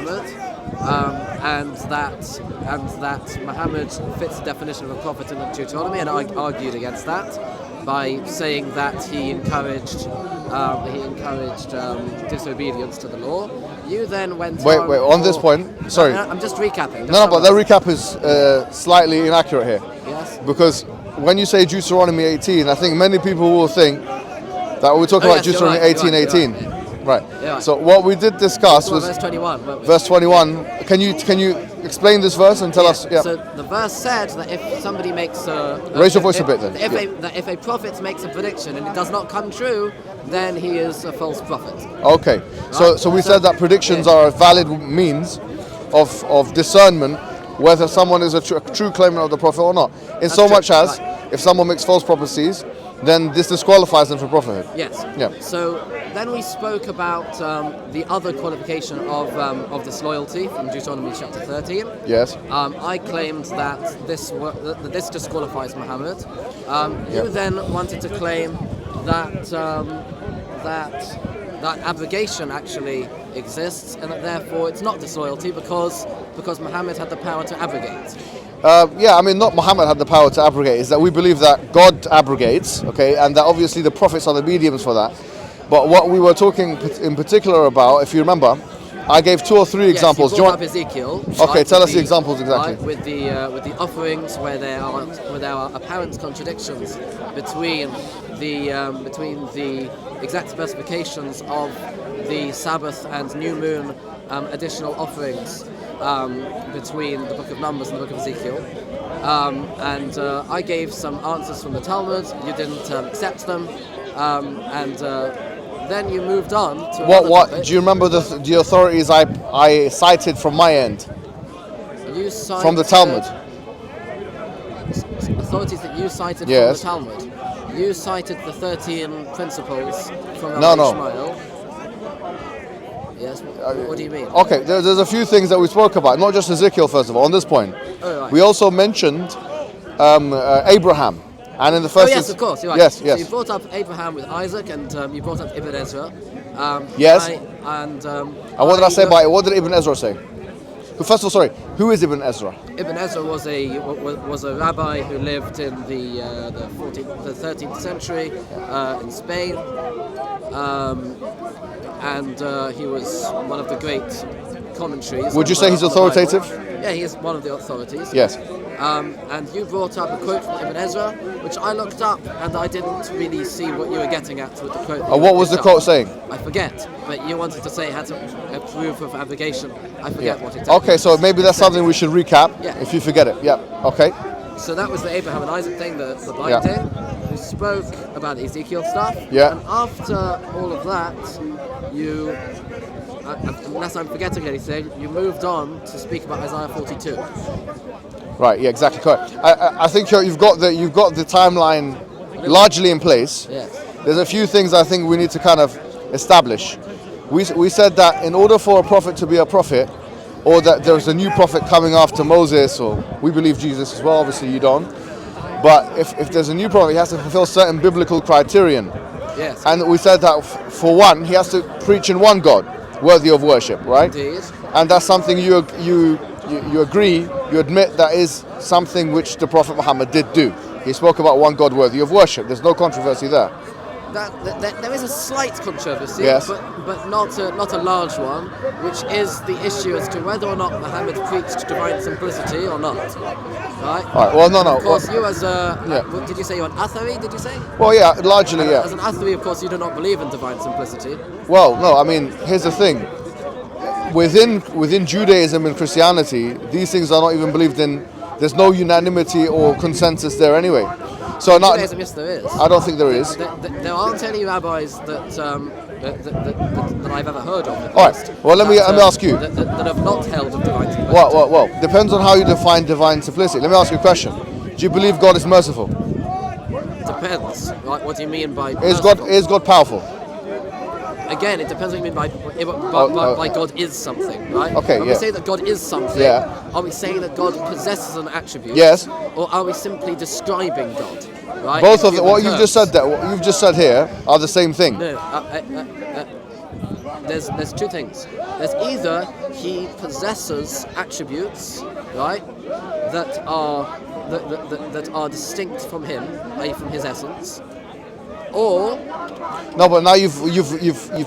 Muhammad, and that Muhammad fits the definition of a prophet in Deuteronomy, and I argued against that by saying that he encouraged disobedience to the law. You then went on this point. Sorry, I'm just recapping. No, but the recap is slightly inaccurate here. Yes. Because when you say Deuteronomy 18, I think many people will think that we're talking about Deuteronomy 18:18. Right. Yeah. So what we did discuss was verse 21. Verse 21. Can you explain this verse and tell us? Yeah. So the verse said that if somebody makes raise your voice a bit then. If a prophet makes a prediction and it does not come true, then he is a false prophet. Okay. Right? So we said that predictions are a valid means of discernment whether someone is a true claimant of the prophet or not. In so much as if someone makes false prophecies, then this disqualifies them from prophethood. Yes. Yeah. So then we spoke about the other qualification of disloyalty from Deuteronomy chapter 13. Yes. I claimed that this disqualifies Muhammad. You then wanted to claim that abrogation actually exists, and that therefore it's not disloyalty because Muhammad had the power to abrogate. Not Muhammad had the power to abrogate. Is that we believe that God abrogates, okay, and that obviously the prophets are the mediums for that. But what we were talking in particular about, if you remember, I gave 2 or 3 examples. You brought up Ezekiel. Okay, tell us the examples exactly. Right, with the offerings where there are apparent contradictions between the exact specifications of the Sabbath and New Moon additional offerings between the Book of Numbers and the Book of Ezekiel. And I gave some answers from the Talmud. You didn't accept them, and then you moved on to what do you remember the authorities I cited from my end? You cited from the Talmud. Authorities that you cited from the Talmud. You cited the 13 principles from Ishmael. Yes. What do you mean? Okay, there's a few things that we spoke about, not just Ezekiel. First of all, on this point, we also mentioned Abraham. And in the first yes, of course, you're right. Yes. So you brought up Abraham with Isaac, and you brought up Ibn Ezra. Yes. And what did I say about it? What did Ibn Ezra say? First of all, sorry, who is Ibn Ezra? Ibn Ezra was a rabbi who lived in the 13th century in Spain, and he was one of the great commentaries. Would you say he's authoritative? Yeah, he is one of the authorities. Yes. And you brought up a quote from Ibn Ezra, which I looked up, and I didn't really see what you were getting at with the quote. What was the quote saying? I forget, but you wanted to say it had a proof of abrogation. I forget what exactly. Okay, so maybe that's something we should recap if you forget it. Yeah, okay. So that was the Abraham and Isaac thing, the blind thing. We spoke about the Ezekiel stuff. Yeah. And after all of that, you, unless I'm forgetting anything, you moved on to speak about Isaiah 42. Right. Yeah. Exactly. Correct. I think you've got the timeline largely in place. Yes. There's a few things I think we need to kind of establish. We said that in order for a prophet to be a prophet, or that there's a new prophet coming after Moses, or we believe Jesus as well. Obviously, you don't. But if there's a new prophet, he has to fulfill certain biblical criterion. Yes. And we said that for one, he has to preach in one God, worthy of worship, right? Indeed. And that's something you agree, you admit that is something which the Prophet Muhammad did do. He spoke about one God worthy of worship. There's no controversy there. There is a slight controversy, yes. but not a large one, which is the issue as to whether or not Muhammad preached divine simplicity or not. Right? All right. Well, no. Of course, you as did you say you're an Athari? Did you say? Well, yeah, largely, yeah. As an Athari, of course, you do not believe in divine simplicity. Well, no. I mean, here's the thing. Within Judaism and Christianity, these things are not even believed in. There's no unanimity or consensus there anyway. So not. Judaism, yes, there is. I don't think there is. There aren't any rabbis that I've ever heard of. All right. Well, let me ask you. That have not held of divine simplicity. Well. Depends on how you define divine simplicity. Let me ask you a question. Do you believe God is merciful? Depends. Right. What do you mean by? Is God powerful? Again, it depends what you mean by God is something, right? Okay, when we say that God is something, are we saying that God possesses an attribute? Yes. Or are we simply describing God? Right? Both of what you've just said here are the same thing. No. there's two things. There's either he possesses attributes, right, that are distinct from him, i.e. from his essence, or no, but now you've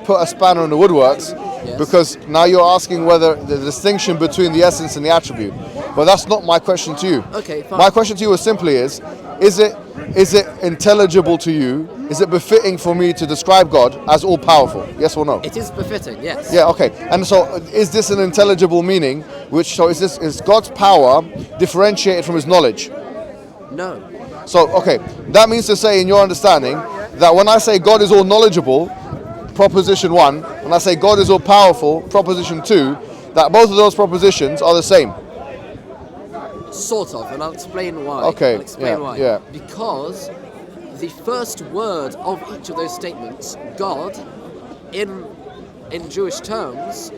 put a spanner in the woodworks, yes. because now you're asking whether the distinction between the essence and the attribute. But that's not my question to you. Okay, fine. My question to you is simply is it intelligible to you? Is it befitting for me to describe God as all powerful? Yes or no? It is befitting, yes. Yeah, okay. And so is this an intelligible meaning? Is God's power differentiated from his knowledge? No. So, okay, that means to say in your understanding that when I say God is all knowledgeable, proposition 1, and I say God is all powerful, proposition 2, that both of those propositions are the same. Sort of, and I'll explain why. Okay, I'll explain why. yeah. Because the first word of each of those statements, God, in Jewish terms,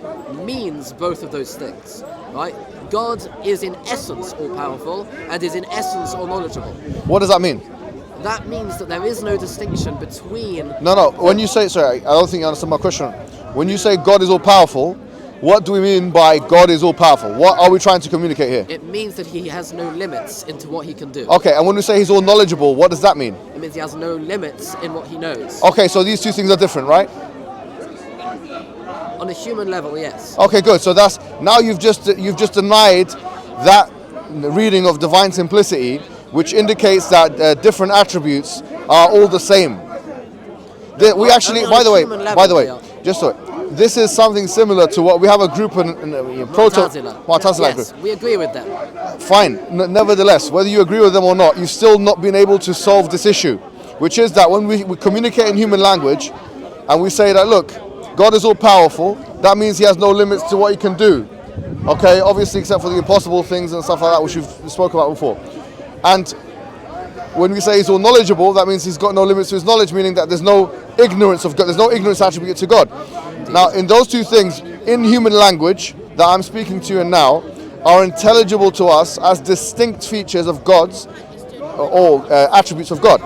means both of those things, right? God is in essence all-powerful and is in essence all-knowledgeable. What does that mean? That means that there is no distinction between... No, when you say, sorry, I don't think you understand my question. When you say God is all-powerful, what do we mean by God is all-powerful? What are we trying to communicate here? It means that he has no limits into what he can do. Okay, and when we say he's all-knowledgeable, what does that mean? It means he has no limits in what he knows. Okay, so these two things are different, right? On a human level, yes. Okay, good. So that's now you've just denied that reading of divine simplicity, which indicates that different attributes are all the same. We actually, by the way, just so this is something similar to what we have a group in Mu'tazila yes, group. we agree with them. Fine. Nevertheless, whether you agree with them or not, you've still not been able to solve this issue, which is that when we communicate in human language, and we say that look, God is all powerful, that means he has no limits to what he can do. Okay, obviously except for the impossible things and stuff like that which we've spoken about before. And when we say he's all knowledgeable, that means he's got no limits to his knowledge, meaning that there's no ignorance of God, there's no ignorance attribute to God. Now, in those two things, in human language that I'm speaking to you in now, are intelligible to us as distinct features of God's, or attributes of God.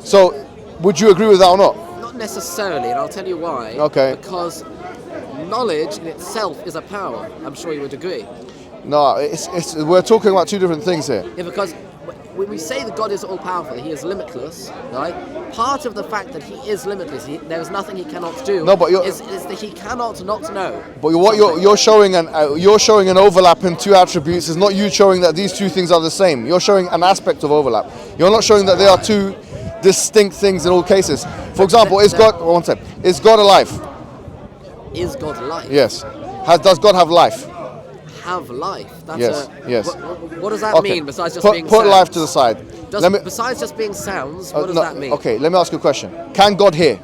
So, would you agree with that or not? Not necessarily, and I'll tell you why. Okay. Because knowledge in itself is a power. I'm sure you would agree. No, we're talking about two different things here. Yeah, because when we say that God is all-powerful, he is limitless, right? Part of the fact that he is limitless, there is nothing he cannot do. No, but is that he cannot not know. But what you're showing an overlap in two attributes is not you showing that these two things are the same. You're showing an aspect of overlap. You're not showing that they are two distinct things in all cases. For example, is God alive? Is God alive? Yes. Does God have life? Have life? That's yes. What does that mean besides just being put sounds? life to the side. Besides just being sounds, what does that mean? Okay, let me ask you a question. Can God hear?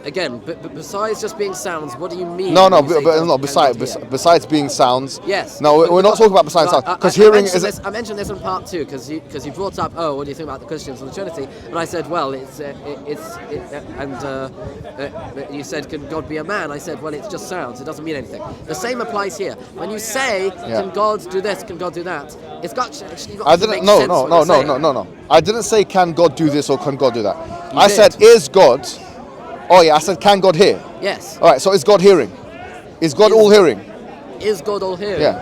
Again, but besides just being sounds, what do you mean? Besides being sounds. Yes. No, we're not talking about besides sounds. Because hearing is. I mentioned this in part 2 because you brought up, what do you think about the Christians and the Trinity? And I said, well, you said, can God be a man? I said, well, it's just sounds. It doesn't mean anything. The same applies here. When you say, can God do this? Can God do that? It's got to make sense. No. I didn't say, can God do this or can God do that? I said, is God. Oh yeah, I said, can God hear? Yes. All right, so is God hearing? Is God all hearing? Is God all hearing? Yeah.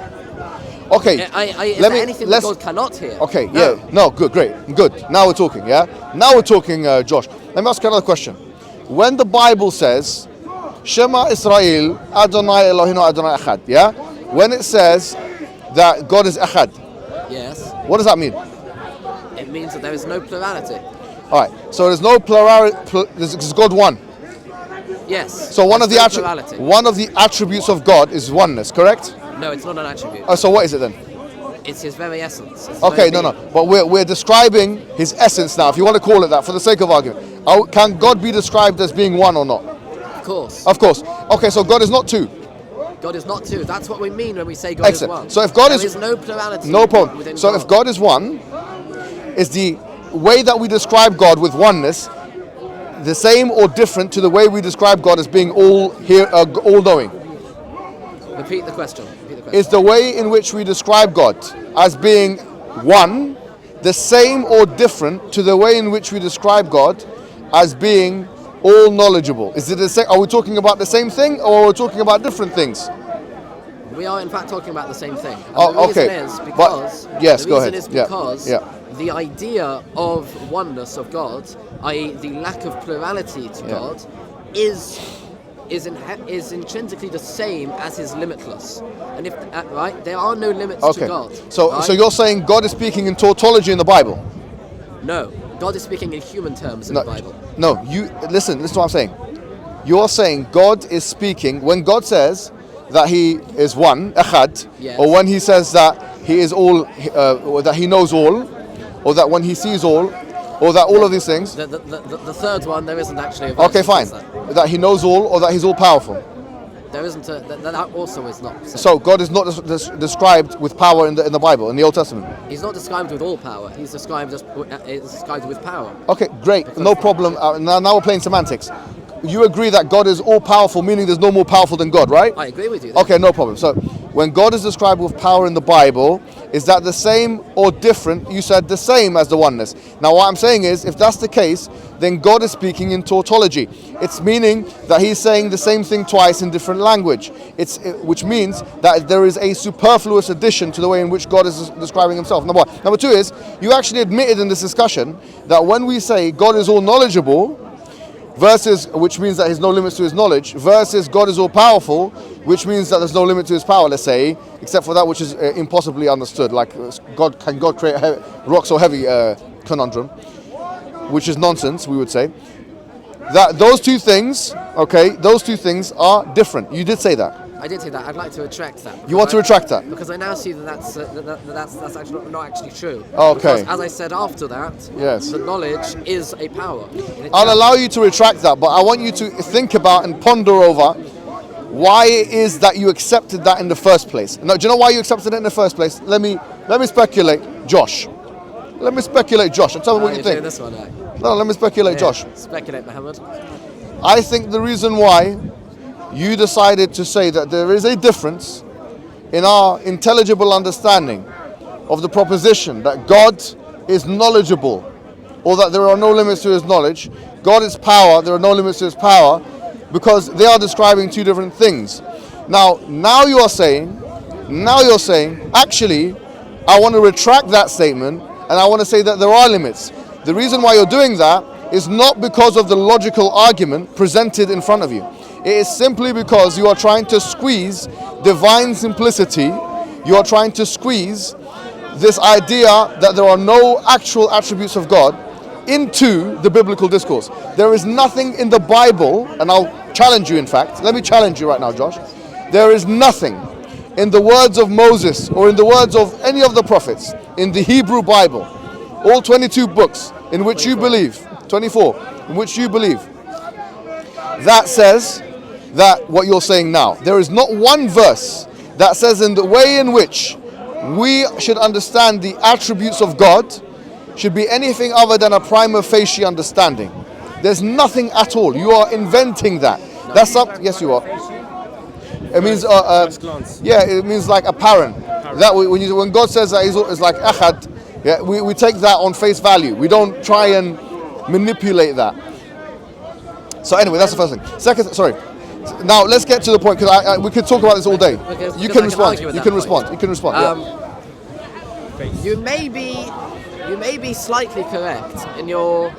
Okay. Is there anything that God cannot hear? Okay, no. Yeah. No, good. Now we're talking, yeah? Now we're talking, Josh. Let me ask you another question. When the Bible says, Shema Israel, Adonai Elohinu Adonai Echad, yeah? When it says that God is Echad, yes. What does that mean? It means that there is no plurality. All right, so there's no plurality, there's God one. Yes. So one of the attributes of God is oneness, correct? No, it's not an attribute. Oh, so what is it then? It's his very essence. Okay, no. But we're describing his essence now, if you want to call it that, for the sake of argument. Can God be described as being one or not? Of course. Of course. Okay, so God is not two. God is not two. That's what we mean when we say God is one. So if God there is no plurality. No problem. So if God is one, is the way that we describe God with oneness the same or different to the way we describe God as being all-knowing? Repeat the question. Is the way in which we describe God as being one the same or different to the way in which we describe God as being all knowledgeable. Is it the same? Are we talking about the same thing, or are we talking about different things? We are in fact talking about the same thing. And Oh, the reason okay. is because Yes, the go reason ahead. is because Yeah. the idea of oneness of God, i.e., the lack of plurality to Yeah. God, is intrinsically the same as His limitless. And if right, there are no limits Okay. to God. So right? you're saying God is speaking in tautology in the Bible? No, God is speaking in human terms in the Bible. No, you listen to what I'm saying. You're saying God is speaking when God says that He is one, Ahad, Yes. or when He says that He is all, or that He knows all, or that when He sees all, or that all of these things. The third one, there isn't actually a verse Okay, that fine. says That He knows all, or that He's all powerful. There isn't that also is not said. So God is not described with power in the Bible, in the Old Testament. He's not described with all power. He's described with power. Okay, great, no problem. Now we're playing semantics. You agree that God is all powerful, meaning there's no more powerful than God, right? I agree with you. Okay, no problem. So when God is described with power in the Bible, is that the same or different? You said the same as the oneness. Now what I'm saying is, if that's the case, then God is speaking in tautology. It's meaning that He's saying the same thing twice in different language. Which means that there is a superfluous addition to the way in which God is describing Himself. Number one. Number two is, you actually admitted in this discussion that when we say God is all knowledgeable, versus, which means that There's no limits to His knowledge, versus God is all powerful, which means that there's no limit to His power, let's say, except for that which is impossibly understood, like can God create rock so heavy conundrum, which is nonsense, we would say. That those two things are different. You did say that. I did say that. I'd like to retract that. You want to retract that? Because I now see that's actually not actually true. Okay. Because as I said after that, Yes. the knowledge is a power. I'll allow you to retract that, but I want you to think about and ponder over why it is that you accepted that in the first place. Now, do you know why you accepted it in the first place? Let me speculate, Josh. Let me speculate, Josh, and tell me what you think. This one, No, let me speculate, Josh. Speculate, Mohammed. I think the reason why you decided to say that there is a difference in our intelligible understanding of the proposition that God is knowledgeable, or that there are no limits to His knowledge. God is power, there are no limits to His power, because they are describing two different things. Now you're saying, actually, I want to retract that statement, and I want to say that there are limits. The reason why you're doing that is not because of the logical argument presented in front of you. It is simply because you are trying to squeeze divine simplicity. You are trying to squeeze this idea that there are no actual attributes of God into the biblical discourse. There is nothing in the Bible, and I'll challenge you, in fact. Let me challenge you right now, Josh. There is nothing in the words of Moses or in the words of any of the prophets in the Hebrew Bible, all 22 books in which 24. You believe, 24, in which you believe, that says that what you're saying now. There is not one verse that says in the way in which we should understand the attributes of God should be anything other than a prima facie understanding. There's nothing at all. You are inventing that. That's something. Yes, you are. It means it means like apparent. That when God says that it's like Ahad, yeah, we take that on face value. We don't try and manipulate that. So anyway, that's the first thing. Second, sorry. Now let's get to the point, because we could talk about this all day. Okay, you can respond. You can respond. You may be slightly correct in your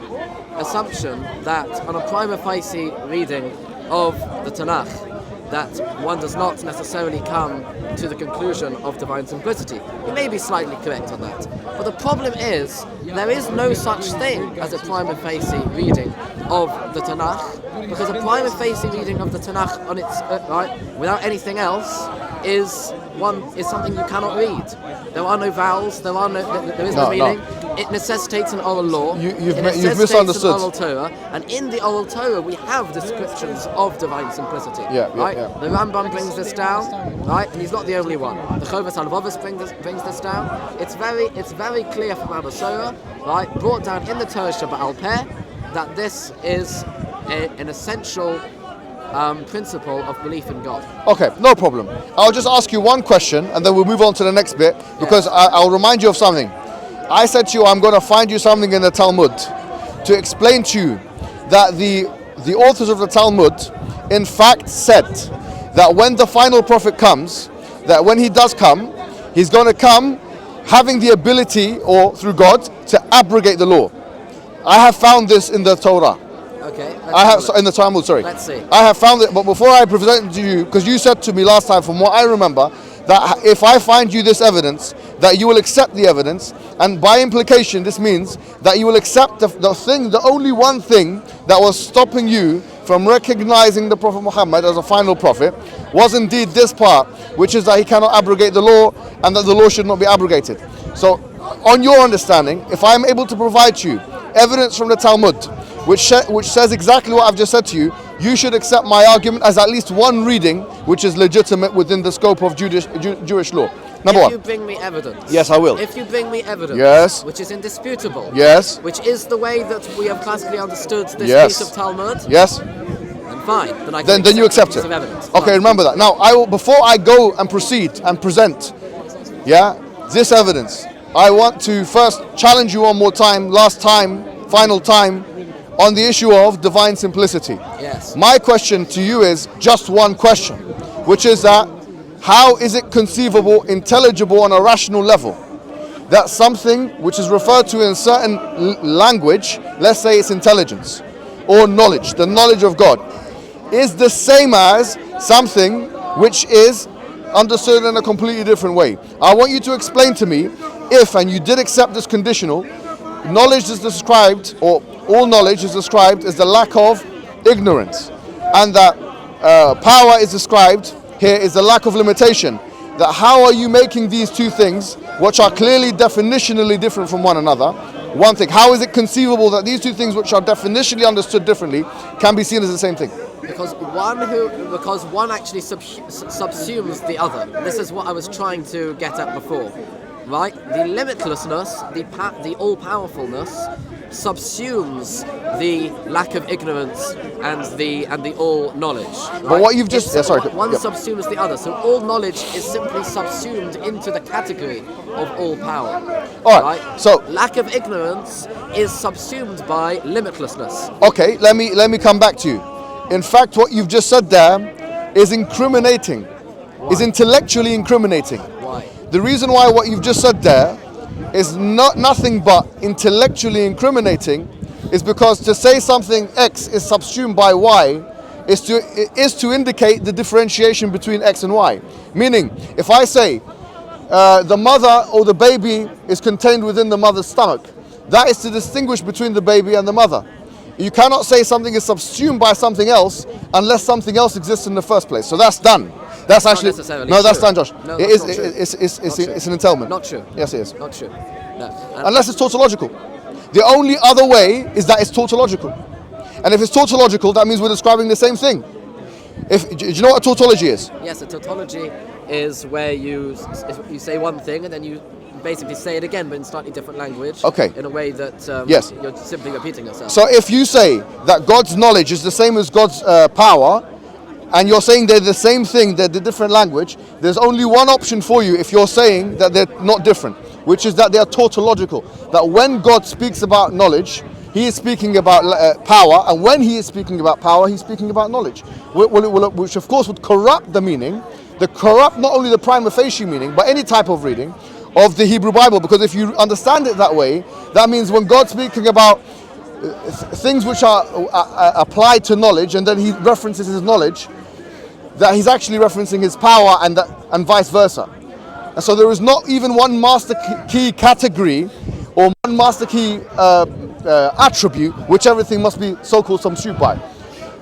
assumption that on a prima facie reading of the Tanakh, that one does not necessarily come to the conclusion of divine simplicity. You may be slightly correct on that. But the problem is, there is no such thing as a prima facie reading of the Tanakh, because a prima facie reading of the Tanakh on its without anything else is something you cannot read. There are no vowels. There is no meaning. No. It necessitates an oral law. You've misunderstood. An oral Torah, and in the oral Torah we have descriptions of divine simplicity. Yeah. The Rambam brings this down, right, and he's not the only one. The Chovas HaLevavos brings this down. It's very clear from Abba Sorah, right, brought down in the Torah Sheba'al Peh, that this is an essential principle of belief in God. Okay, no problem. I'll just ask you one question, and then we'll move on to the next bit, because I'll remind you of something. I said to you, I'm going to find you something in the Talmud to explain to you that the the authors of the Talmud, in fact, said that when the final prophet comes, that when he does come, he's going to come having the ability, or through God, to abrogate the law. I have found this in the Torah. Okay. In the Talmud, sorry. Let's see. I have found it, but before I present it to you, because you said to me last time, from what I remember, that if I find you this evidence, that you will accept the evidence, and by implication, this means that you will accept the only one thing that was stopping you from recognizing the Prophet Muhammad as a final prophet was indeed this part, which is that he cannot abrogate the law, and that the law should not be abrogated. So, on your understanding, if I am able to provide you evidence from the Talmud, which says exactly what I've just said to you, you should accept my argument as at least one reading which is legitimate within the scope of Jewish law. Number one. If you bring me evidence. Yes, I will. If you bring me evidence. Yes. Which is indisputable. Yes. Which is the way that we have classically understood this Yes. piece of Talmud. Yes. Then fine. Then I can Then you accept the piece it. of evidence. Okay, Fine. remember that. Now, before I go and proceed and present, this evidence, I want to first challenge you one more time, last time, final time, on the issue of divine simplicity. Yes. My question to you is just one question, which is that how is it conceivable, intelligible on a rational level, that something which is referred to in certain language, let's say it's intelligence or knowledge, the knowledge of God, is the same as something which is understood in a completely different way? I want you to explain to me if, and you did accept this conditional, knowledge is described, or all knowledge is described as the lack of ignorance, and that power is described here is the lack of limitation. That how are you making these two things, which are clearly definitionally different from one another, one thing? How is it conceivable that these two things, which are definitionally understood differently, can be seen as the same thing? Because one actually subsumes the other. This is what I was trying to get at before. Right? The limitlessness, the all-powerfulness subsumes the lack of ignorance and the all knowledge. Right? But what you've just one subsumes the other. So all knowledge is simply subsumed into the category of all power. All right. So lack of ignorance is subsumed by limitlessness. Okay, let me come back to you. In fact, what you've just said there is incriminating. Why? Is intellectually incriminating. Why? The reason why what you've just said there is nothing but intellectually incriminating is because to say something X is subsumed by Y is to indicate the differentiation between X and Y. Meaning, if I say the mother or the baby is contained within the mother's stomach, that is to distinguish between the baby and the mother. You cannot say something is subsumed by something else unless something else exists in the first place. So that's done. That's actually no, that's done, Josh. No, it is. It's an entailment. Not true. Yes, it is. Not true. No. Unless it's tautological. The only other way is that it's tautological. And if it's tautological, that means we're describing the same thing. Do you know what a tautology is? Yes, a tautology is where you say one thing and then you basically say it again, but in slightly different language. Okay. In a way that yes. You're simply repeating yourself. So if you say that God's knowledge is the same as God's power, and you're saying they're the same thing, they're the different language, there's only one option for you if you're saying that they're not different, which is that they are tautological. That when God speaks about knowledge, he is speaking about power, and when he is speaking about power, he's speaking about knowledge, which of course would corrupt the meaning, not only the prima facie meaning, but any type of reading of the Hebrew Bible. Because if you understand it that way, that means when God's speaking about things which are applied to knowledge, and then he references his knowledge, that he's actually referencing his power, and vice versa. And so there is not even one master key category or one master key attribute which everything must be so-called subsumed by.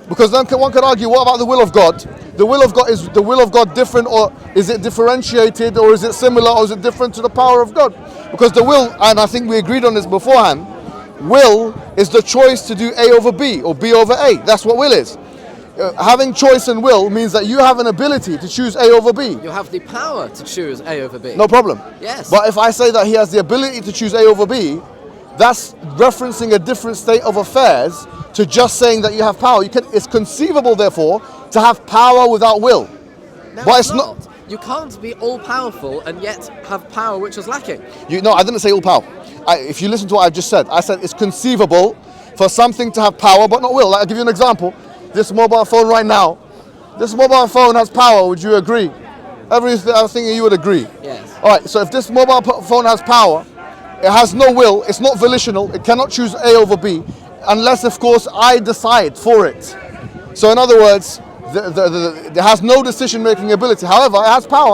Because then one could argue, what about the will of God? The will of God, is the will of God different, or is it differentiated, or is it similar, or is it different to the power of God? Because the will, and I think we agreed on this beforehand, will is the choice to do A over B or B over A. That's what will is. Having choice and will means that you have an ability to choose A over B. You have the power to choose A over B. No problem. Yes. But if I say that he has the ability to choose A over B, that's referencing a different state of affairs to just saying that you have power. It's conceivable, therefore, to have power without will. No, but it's not. You can't be all-powerful and yet have power which is lacking. No, I didn't say all power. If you listen to what I just said, I said it's conceivable for something to have power but not will. Like, I'll give you an example. This mobile phone right now, this mobile phone has power, would you agree? Everything, I think you would agree. Yes. Alright, so if this mobile phone has power, it has no will, it's not volitional, it cannot choose A over B, unless of course I decide for it. So in other words, it has no decision making ability, however it has power.